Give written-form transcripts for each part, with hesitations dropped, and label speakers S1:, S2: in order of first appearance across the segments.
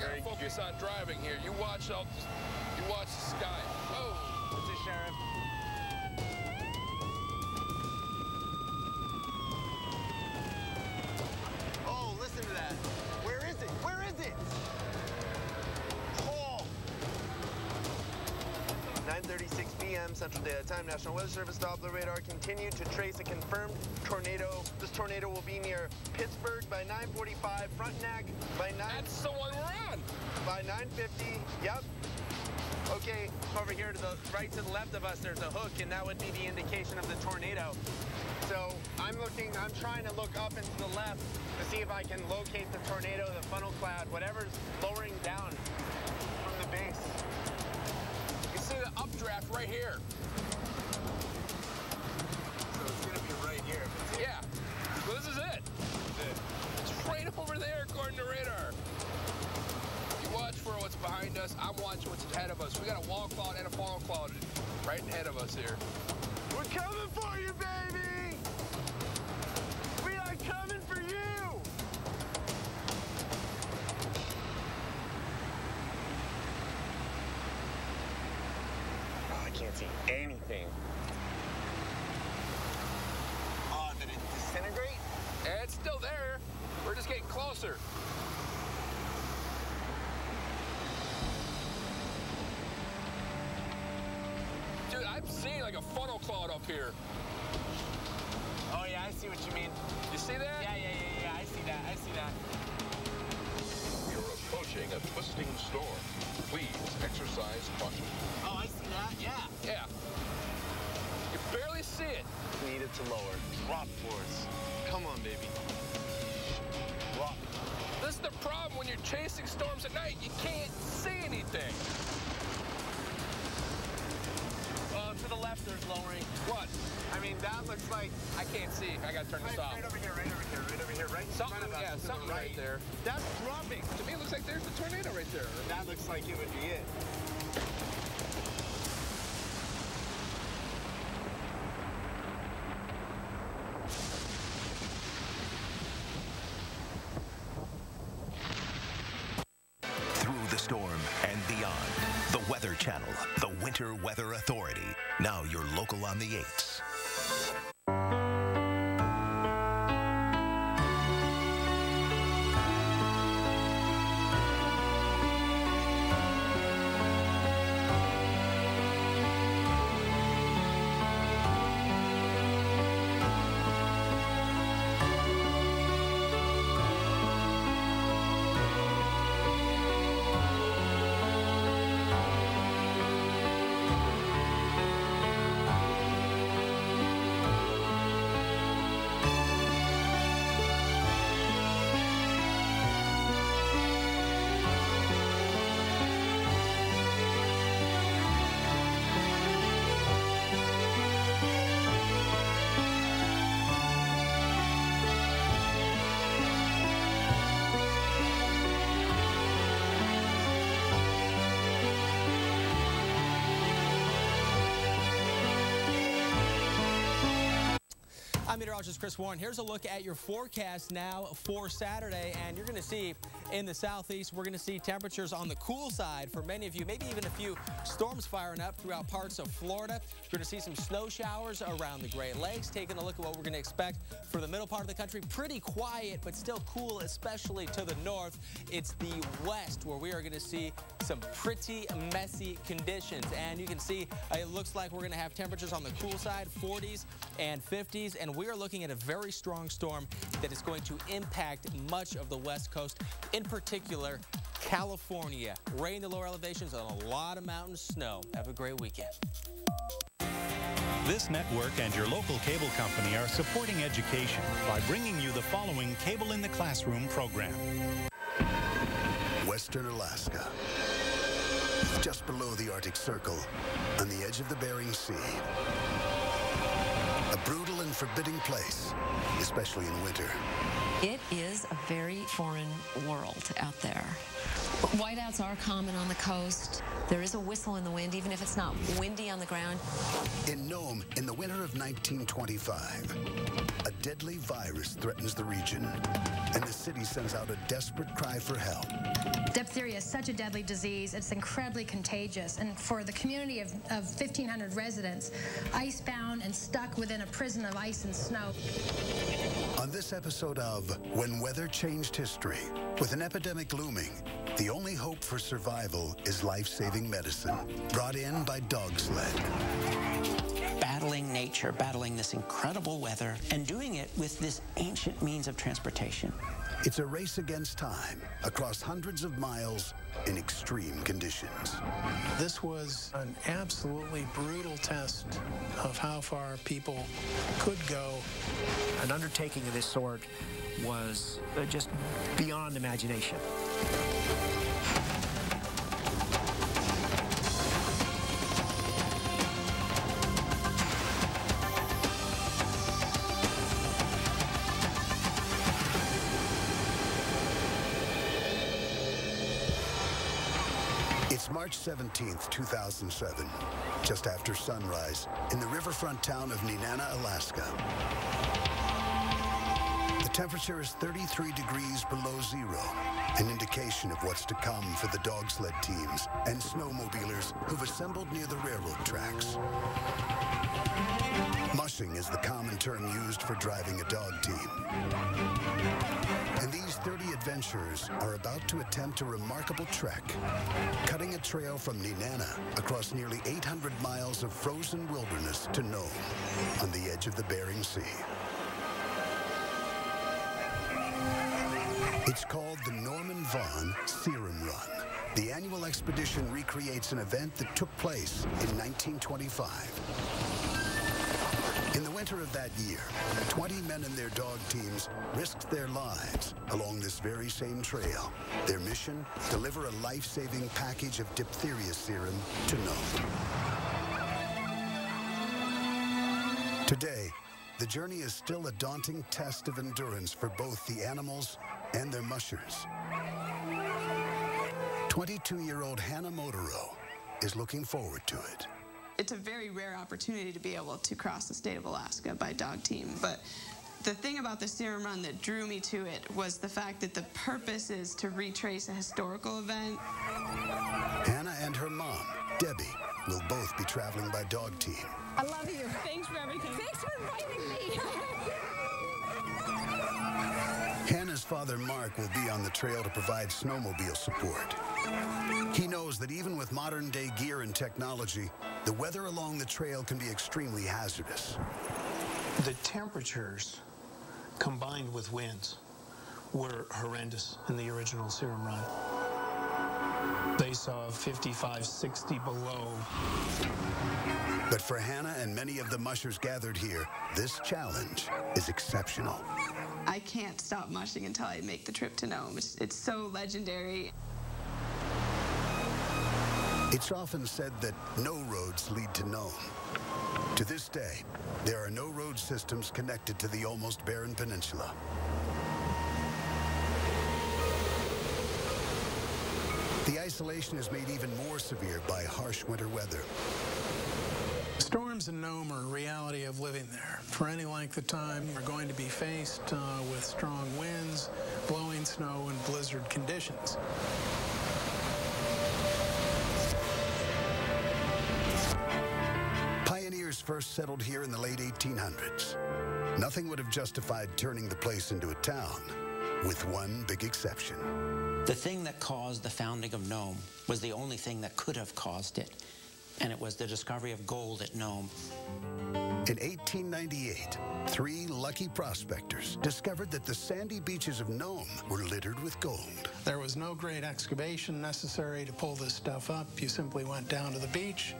S1: gotta focus on driving here. You watch the sky. Whoa!
S2: What's it, Sheriff? Oh, listen to that. Where is it? Where is it? Oh! 9:36 p.m. Central Daylight Time. National Weather Service Doppler radar continued to trace a confirmed tornado. This tornado will be near Pittsburgh by 9:45. Frontenac by 9.
S1: That's the one we're on.
S2: By 9:50. Yep. Okay, over here to the right to the left of us, there's a hook, and that would be the indication of the tornado. So I'm trying to look up and to the left to see if I can locate the tornado, the funnel cloud, whatever's lowering down from the base.
S1: You see the updraft right here.
S2: So it's gonna be right here.
S1: Yeah. So this is it. It's right over there according to radar. You watch for what's behind us. I'm watching what's ahead of us. We got a wall cloud and a funnel cloud right ahead of us here.
S2: We're coming for you, baby! We are coming for you! Oh, I can't see anything. Oh, did it disintegrate?
S1: It's still there. We're just getting closer. Dude, I'm seeing like a funnel cloud up here.
S2: Oh, yeah, I see what you mean.
S1: You see that?
S2: Yeah, I see that, I see that.
S3: You're approaching a twisting storm. Please exercise caution.
S2: Oh, I see that, yeah.
S1: Yeah. You barely see it.
S2: Need it to lower. Drop force. Come on, baby. Drop.
S1: This is the problem when you're chasing storms at night. You can't see anything.
S2: To the left, there's lowering.
S1: What?
S2: I mean, that looks like...
S1: I can't see. I gotta turn this off.
S2: Right over here, right over here, right over here, right in
S1: Something,
S2: front of us.
S1: yeah,
S2: to the
S1: something right there.
S2: That's dropping.
S1: To me, it looks like there's a tornado right there.
S2: That looks like it would be it.
S4: Through the storm and beyond. The Weather Channel, the Winter Weather Authority. Now you're local on the 8s.
S5: I'm meteorologist Chris Warren. Here's a look at your forecast now for Saturday, and you're going to see in the southeast, we're going to see temperatures on the cool side for many of you, maybe even a few storms firing up throughout parts of Florida. You're going to see some snow showers around the Great Lakes. Taking a look at what we're going to expect for the middle part of the country. Pretty quiet, but still cool, especially to the north. It's the west where we are going to see some pretty messy conditions, and you can see it looks like we're going to have temperatures on the cool side, 40s and 50s, and we are looking at a very strong storm that is going to impact much of the west coast, in particular California. Rain to lower elevations and a lot of mountain snow. Have a great weekend.
S6: This network and your local cable company are supporting education by bringing you the following Cable in the Classroom program.
S7: Western Alaska, just below the Arctic Circle, on the edge of the Bering Sea. A brutal and forbidding place, especially in winter.
S8: It is a very foreign world out there. Whiteouts are common on the coast. There is a whistle in the wind, even if it's not windy on the ground.
S7: In Nome, in the winter of 1925, a deadly virus threatens the region, and the city sends out a desperate cry for help.
S9: Diphtheria is such a deadly disease. It's incredibly contagious. And for the community of 1,500 residents, icebound and stuck within a prison of ice and snow.
S7: On this episode of When Weather Changed History, with an epidemic looming, the only hope for survival is life-saving medicine, brought in by dog sled.
S10: Battling nature, battling this incredible weather, and doing it with this ancient means of transportation.
S7: It's a race against time, across hundreds of miles in extreme conditions.
S11: This was an absolutely brutal test of how far people could go.
S12: An undertaking of this sort was just beyond imagination.
S7: It's March 17th, 2007, just after sunrise, in the riverfront town of Nenana, Alaska. The temperature is 33 degrees below zero, an indication of what's to come for the dog sled teams and snowmobilers who've assembled near the railroad tracks. Mushing is the common term used for driving a dog team. And these 30 adventurers are about to attempt a remarkable trek, cutting a trail from Nenana across nearly 800 miles of frozen wilderness to Nome, on the edge of the Bering Sea. It's called the Norman Vaughan Serum Run. The annual expedition recreates an event that took place in 1925. In the winter of that year, 20 men and their dog teams risked their lives along this very same trail. Their mission, deliver a life-saving package of diphtheria serum to Nome. Today, the journey is still a daunting test of endurance for both the animals and their mushers. 22-year-old Hannah Motorow is looking forward to it.
S13: It's a very rare opportunity to be able to cross the state of Alaska by dog team, but the thing about the Serum Run that drew me to it was the fact that the purpose is to retrace a historical event.
S7: Hannah and her mom, Debbie, will both be traveling by dog team.
S14: I love you. Thanks for everything. Thanks for inviting me.
S7: Hannah's father, Mark, will be on the trail to provide snowmobile support. He knows that even with modern-day gear and technology, the weather along the trail can be extremely hazardous.
S11: The temperatures, combined with winds, were horrendous in the original Serum Run. They saw 55, 60 below.
S7: But for Hannah and many of the mushers gathered here, this challenge is exceptional.
S13: I can't stop mushing until I make the trip to Nome. It's so legendary.
S7: It's often said that no roads lead to Nome. To this day, there are no road systems connected to the almost barren peninsula. The isolation is made even more severe by harsh winter weather.
S11: Storms in Nome are a reality of living there. For any length of time, we're going to be faced with strong winds, blowing snow, and blizzard conditions.
S7: Pioneers first settled here in the late 1800s. Nothing would have justified turning the place into a town, with one big exception.
S10: The thing that caused the founding of Nome was the only thing that could have caused it, and it was the discovery of gold at Nome.
S7: In 1898, 3 lucky prospectors discovered that the sandy beaches of Nome were littered with gold.
S11: There was no great excavation necessary to pull this stuff up. You simply went down to the beach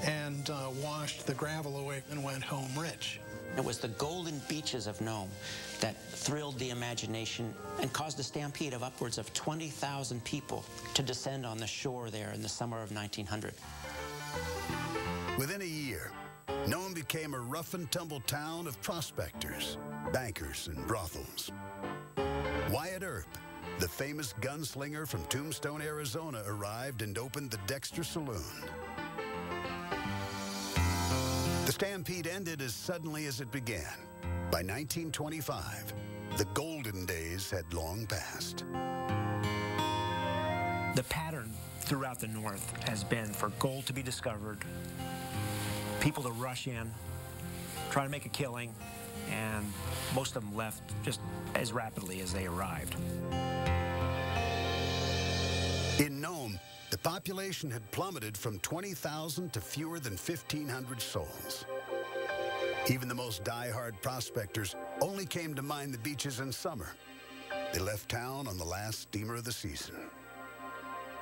S11: and washed the gravel away and went home rich.
S10: It was the golden beaches of Nome that thrilled the imagination and caused a stampede of upwards of 20,000 people to descend on the shore there in the summer of 1900.
S7: Within a year, Nome became a rough-and-tumble town of prospectors, bankers, and brothels. Wyatt Earp, the famous gunslinger from Tombstone, Arizona arrived and opened the Dexter Saloon. The stampede ended as suddenly as it began. By 1925, the golden days had long passed.
S12: The pattern throughout the North has been for gold to be discovered, people to rush in, try to make a killing, and most of them left just as rapidly as they arrived.
S7: In Nome, the population had plummeted from 20,000 to fewer than 1,500 souls. Even the most die-hard prospectors only came to mine the beaches in summer. They left town on the last steamer of the season.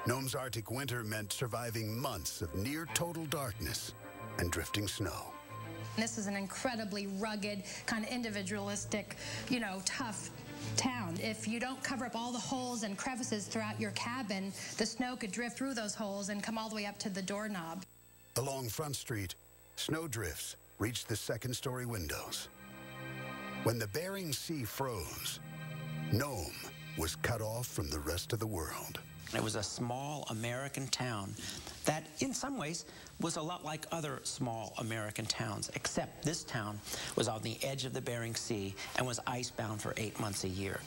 S7: Nome's Arctic winter meant surviving months of near-total darkness and drifting snow.
S9: This is an incredibly rugged, kind of individualistic, tough town. If you don't cover up all the holes and crevices throughout your cabin, the snow could drift through those holes and come all the way up to the doorknob.
S7: Along Front Street, snow drifts reached the second-story windows. When the Bering Sea froze, Nome was cut off from the rest of the world.
S10: It was a small American town that, in some ways, was a lot like other small American towns, except this town was on the edge of the Bering Sea and was icebound for 8 months a year.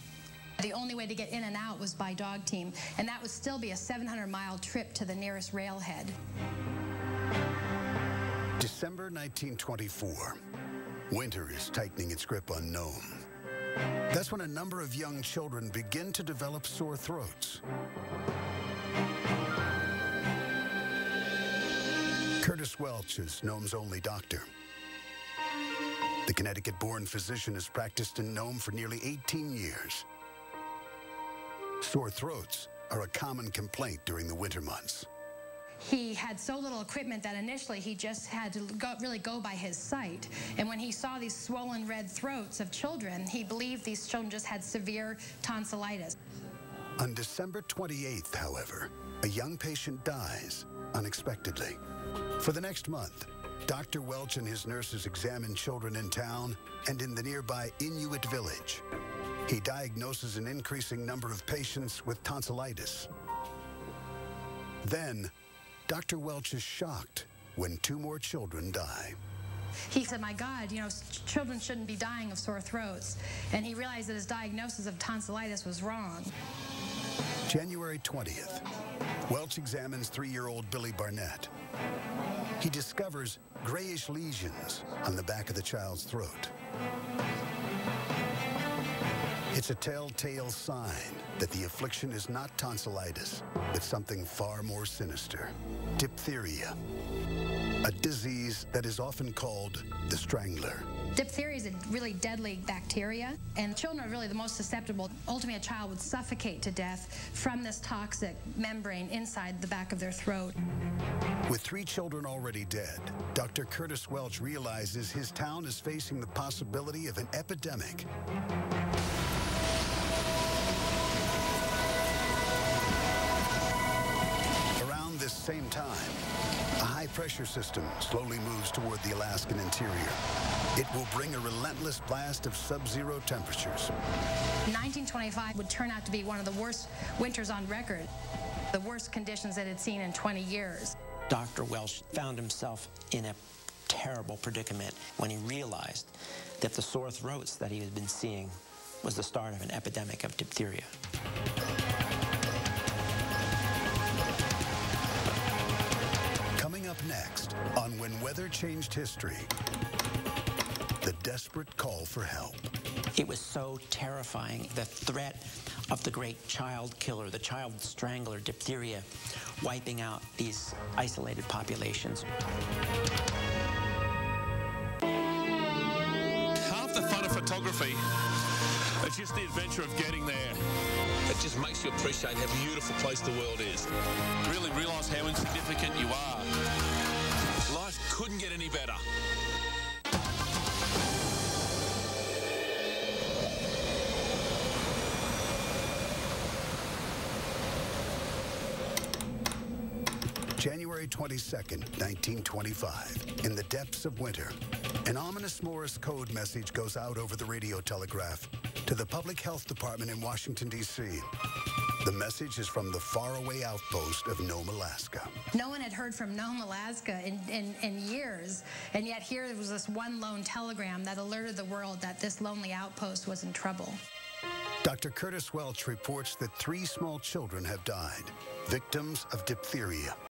S9: The only way to get in and out was by dog team, and that would still be a 700-mile trip to the nearest railhead.
S7: December 1924. Winter is tightening its grip on Nome. That's when a number of young children begin to develop sore throats. Curtis Welch is Nome's only doctor. The Connecticut-born physician has practiced in Nome for nearly 18 years. Sore throats are a common complaint during the winter months.
S9: He had so little equipment that initially he just had to really go by his sight. And when he saw these swollen red throats of children, he believed these children just had severe tonsillitis.
S7: On December 28th, however, a young patient dies unexpectedly. For the next month, Dr. Welch and his nurses examine children in town and in the nearby Inuit village. He diagnoses an increasing number of patients with tonsillitis. Then, Dr. Welch is shocked when 2 more children die.
S9: He said, my God, children shouldn't be dying of sore throats. And he realized that his diagnosis of tonsillitis was wrong.
S7: January 20th, Welch examines 3-year-old Billy Barnett. He discovers grayish lesions on the back of the child's throat. It's a telltale sign that the affliction is not tonsillitis, but something far more sinister: diphtheria, a disease that is often called the strangler.
S9: Diphtheria is a really deadly bacteria, and children are really the most susceptible. Ultimately, a child would suffocate to death from this toxic membrane inside the back of their throat.
S7: With 3 children already dead, Dr. Curtis Welch realizes his town is facing the possibility of an epidemic. Around this same time, a high-pressure system slowly moves toward the Alaskan interior. It will bring a relentless blast of sub-zero temperatures.
S9: 1925 would turn out to be one of the worst winters on record, the worst conditions it had seen in 20 years.
S10: Dr. Welch found himself in a terrible predicament when he realized that the sore throats that he had been seeing was the start of an epidemic of diphtheria.
S7: Coming up next on When Weather Changed History, the desperate call for help.
S10: It was so terrifying, the threat of the great child killer, the child strangler, diphtheria, wiping out these isolated populations.
S15: Half the fun of photography, it's just the adventure of getting there. It just makes you appreciate how beautiful a place the world is. Really realise how insignificant you are. Life couldn't get any better.
S7: January 22nd, 1925, in the depths of winter, An ominous Morse code message goes out over the radio telegraph to the Public Health Department in Washington, D.C. The message is from the faraway outpost of Nome, Alaska.
S9: No one had heard from Nome, Alaska in years, and yet here was this one lone telegram that alerted the world that this lonely outpost was in trouble.
S7: Dr. Curtis Welch reports that 3 small children have died, victims of diphtheria.